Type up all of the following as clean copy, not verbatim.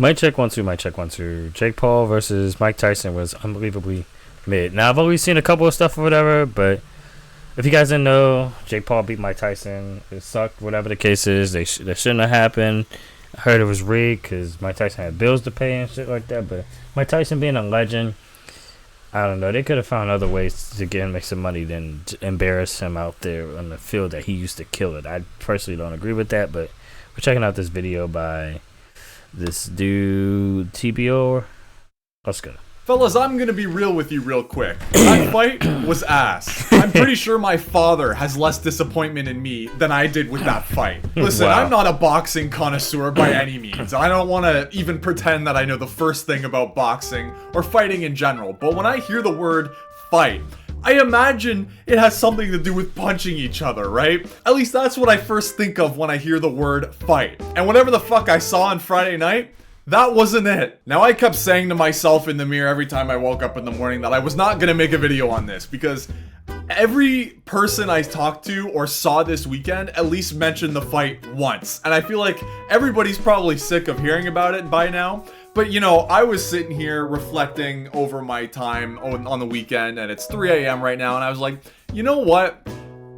Mic check 1 2. Mic check 1 2. Jake Paul versus Mike Tyson was unbelievably mid. Now I've only seen a couple of stuff or whatever, but if you guys didn't know, Jake Paul beat Mike Tyson. It sucked. Whatever the case is, that shouldn't have happened. I heard it was rigged because Mike Tyson had bills to pay and shit like that. But Mike Tyson being a legend, I don't know. They could have found other ways to get him make some money than to embarrass him out there on the field that he used to kill it. I personally don't agree with that, but we're checking out this video by this dude TBO. Let's go. Fellas, I'm gonna be real with you real quick. That fight was ass. I'm pretty sure my father has less disappointment in me than I did with that fight. Listen, Wow. I'm not a boxing connoisseur by any means. I don't want to even pretend that I know the first thing about boxing or fighting in general. But when I hear the word fight, I imagine it has something to do with punching each other, right? At least that's what I first think of when I hear the word fight. And whatever the fuck I saw on Friday night, that wasn't it. Now, I kept saying to myself in the mirror every time I woke up in the morning that I was not gonna make a video on this because every person I talked to or saw this weekend at least mentioned the fight once. And I feel like everybody's probably sick of hearing about it by now. But, you know, I was sitting here reflecting over my time on the weekend, and it's 3 a.m. right now, and I was like, you know what?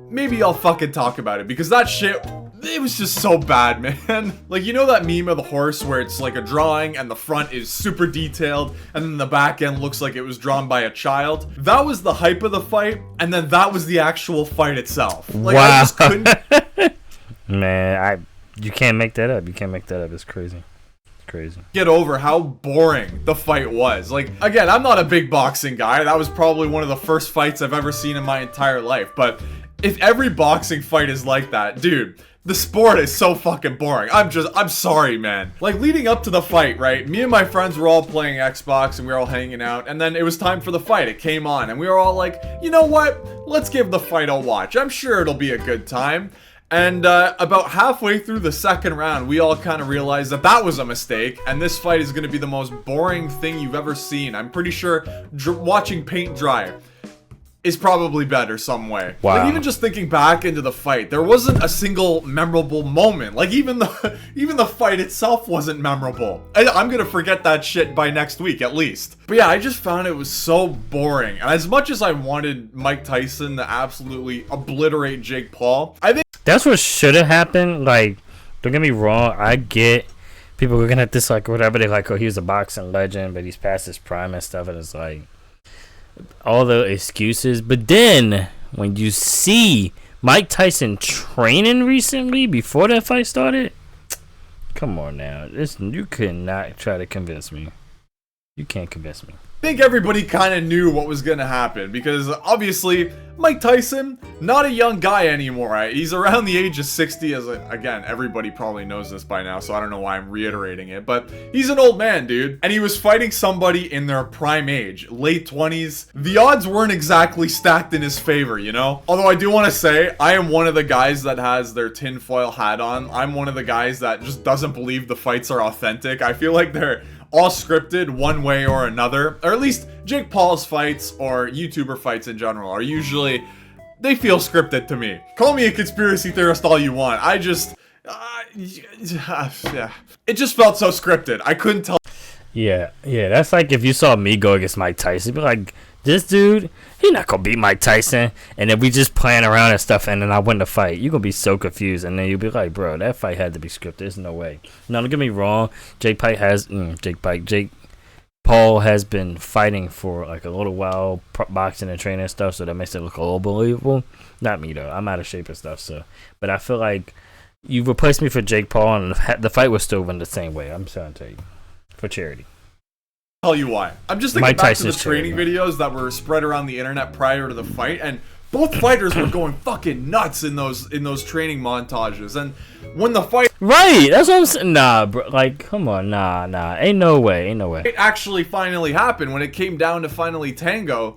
Maybe I'll fucking talk about it because that shit, it was just so bad, man. Like, you know that meme of the horse where it's like a drawing and the front is super detailed and then the back end looks like it was drawn by a child? That was the hype of the fight, and then that was the actual fight itself. Like, Wow. I just couldn't... Man, you can't make that up. You can't make that up. It's crazy. Crazy. Get over how boring the fight was. Like, again, I'm not a big boxing guy. That was probably one of the first fights I've ever seen in my entire life. But if every boxing fight is like that, dude, the sport is so fucking boring. I'm sorry, man. Like, leading up to the fight, right? Me and my friends were all playing Xbox and we were all hanging out. And then it was time for the fight. It came on and we were all like, you know what? Let's give the fight a watch. I'm sure it'll be a good time. And about halfway through the second round, we all kind of realized that that was a mistake, and this fight is going to be the most boring thing you've ever seen. I'm pretty sure watching paint dry is probably better some way. Wow. Like, even just thinking back into the fight, there wasn't a single memorable moment. Like, even the fight itself wasn't memorable. I'm gonna forget that shit by next week at least. But yeah, I just found it was so boring. And as much as I wanted Mike Tyson to absolutely obliterate Jake Paul, I think That's what should have happened. Like, don't get me wrong. I get people looking at this like whatever. They're like, oh, he was a boxing legend, but he's past his prime and stuff. And it's like all the excuses. But then when you see Mike Tyson training recently before that fight started, come on now. You could not try to convince me. You can't convince me. I think everybody kind of knew what was going to happen because obviously Mike Tyson, not a young guy anymore, right? He's around the age of 60 again, everybody probably knows this by now, so I don't know why I'm reiterating it, but he's an old man, dude. And he was fighting somebody in their prime age, late 20s. The odds weren't exactly stacked in his favor, you know? Although I do want to say, I am one of the guys that has their tinfoil hat on. I'm one of the guys that just doesn't believe the fights are authentic. I feel like they're all scripted one way or another, or at least Jake Paul's fights or YouTuber fights in general are usually, they feel scripted to me. Call me a conspiracy theorist all you want. I just, yeah, it just felt so scripted. I couldn't tell. Yeah, that's like if you saw me go against Mike Tyson, you'd be like, this dude, he not gonna beat Mike Tyson, and then we just playing around and stuff, and then I win the fight. You're gonna be so confused, and then you'll be like, bro, that fight had to be scripted. There's no way. Now, don't get me wrong, Jake Paul has been fighting for like a little while, boxing and training and stuff, so that makes it look a little believable. Not me though, I'm out of shape and stuff, so. But I feel like you replaced me for Jake Paul, and the fight was still win the same way. I'm trying to tell you, for charity. Tell you why. I'm just thinking Mike back Tyson's to the training charity, videos that were spread around the internet prior to the fight, and both fighters were going fucking nuts in those training montages. And when the fight Right, that's what I'm saying. Nah, bro, like, come on, nah, ain't no way. it actually finally happened, when it came down to finally tango,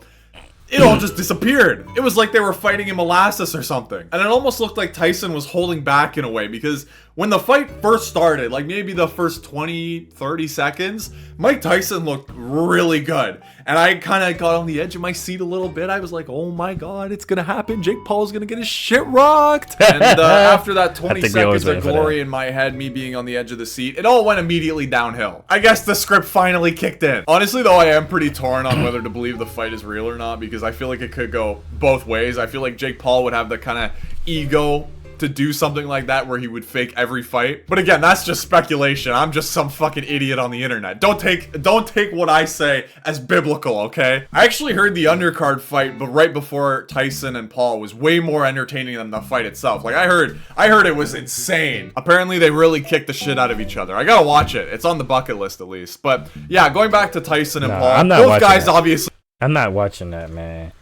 it all just disappeared. It was like they were fighting in molasses or something. And it almost looked like Tyson was holding back in a way, because When the fight first started, like maybe the first 20, 30 seconds, Mike Tyson looked really good. And I kind of got on the edge of my seat a little bit. I was like, oh my God, it's going to happen. Jake Paul's going to get his shit rocked. And after that 20 seconds of glory in my head, me being on the edge of the seat, it all went immediately downhill. I guess the script finally kicked in. Honestly, though, I am pretty torn on whether to believe the fight is real or not, because I feel like it could go both ways. I feel like Jake Paul would have the kind of ego to do something like that where he would fake every fight. But again, that's just speculation. I'm just some fucking idiot on the internet. Don't take what I say as biblical, okay? I actually heard the undercard fight, but right before Tyson and Paul was way more entertaining than the fight itself. Like I heard it was insane. Apparently they really kicked the shit out of each other. I gotta watch it. It's on the bucket list at least. But yeah, going back to Tyson and Paul, both guys obviously. I'm not watching that, man.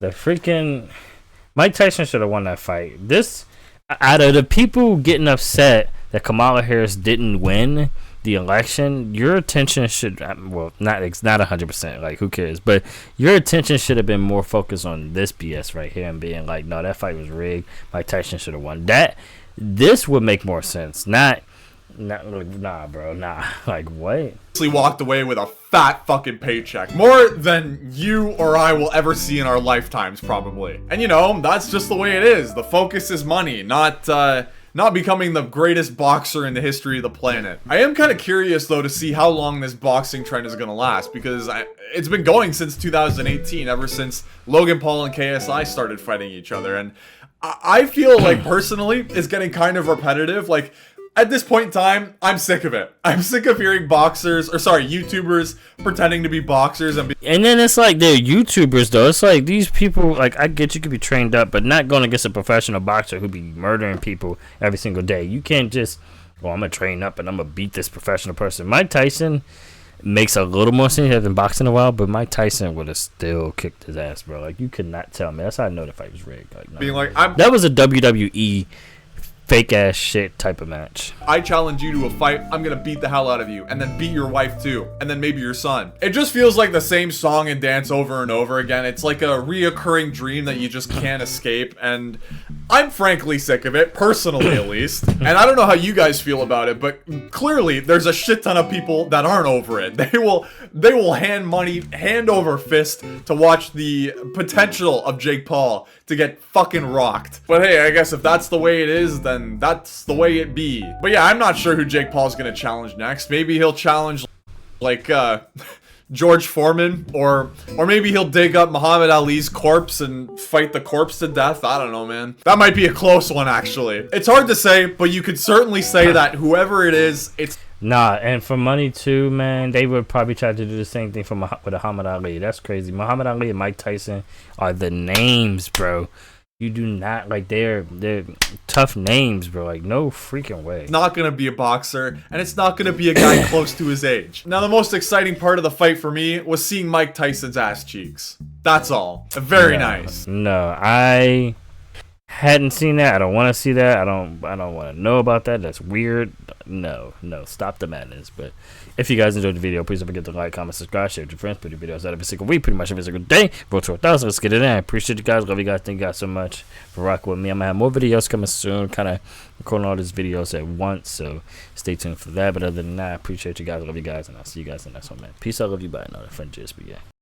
The freaking Mike Tyson should have won that fight. Out of the people getting upset that Kamala Harris didn't win the election, your attention should, well, it's not 100%, like who cares, but your attention should have been more focused on this BS right here and being like, no, that fight was rigged. Mike Tyson should have won. This would make more sense. Nah, bro, nah. Like, what? Walked away with a fat fucking paycheck. More than you or I will ever see in our lifetimes, probably. And you know, that's just the way it is. The focus is money, not becoming the greatest boxer in the history of the planet. I am kind of curious, though, to see how long this boxing trend is going to last, because it's been going since 2018, ever since Logan Paul and KSI started fighting each other. And I feel like, personally, it's getting kind of repetitive. Like, at this point in time, I'm sick of it. I'm sick of hearing YouTubers pretending to be boxers and then it's like they're YouTubers though. It's like these people, like I get you could be trained up, but not going against a professional boxer who be murdering people every single day. You can't just, I'm gonna train up and I'm gonna beat this professional person. Mike Tyson makes a little more sense. He hasn't boxed in a while, but Mike Tyson would have still kicked his ass, bro. Like you could not tell me. That's how I know the fight was rigged. Like, no. Being like, that was a WWE fake ass shit type of match. I challenge you to a fight, I'm gonna beat the hell out of you, and then beat your wife too, and then maybe your son. It just feels like the same song and dance over and over again. It's like a reoccurring dream that you just can't escape, and I'm frankly sick of it, personally at least. And I don't know how you guys feel about it, but clearly there's a shit ton of people that aren't over it. They will hand money hand over fist to watch the potential of Jake Paul to get fucking rocked. But hey, I guess if that's the way it is, then that's the way it be. But yeah, I'm not sure who Jake Paul's gonna challenge next. Maybe he'll challenge like George Foreman, or maybe he'll dig up Muhammad Ali's corpse and fight the corpse to death. I don't know, man. That might be a close one, actually. It's hard to say, but you could certainly say that whoever it is, it's... Nah, and for money too, man, they would probably try to do the same thing with Muhammad Ali. That's crazy. Muhammad Ali and Mike Tyson are the names, bro. You do not, like, they're tough names, bro. Like, no freaking way. It's not gonna be a boxer, and it's not gonna be a guy close to his age. Now, the most exciting part of the fight for me was seeing Mike Tyson's ass cheeks. That's all. Very nice. No, I hadn't seen that. I don't want to see that. I don't want to know about that. That's weird. No, stop the madness. But if you guys enjoyed the video, please don't forget to like, comment, subscribe, share with your friends, put your videos out every single week, pretty much every single day. Vote to 1,000. Let's get it in. I appreciate you guys. Love you guys. Thank you guys so much for rocking with me. I'm gonna have more videos coming soon. Kind of recording all these videos at once, so stay tuned for that. But other than that, I appreciate you guys. Love you guys, and I'll see you guys in the next one, man. Peace out. Love you. Bye. Another friend, JSB.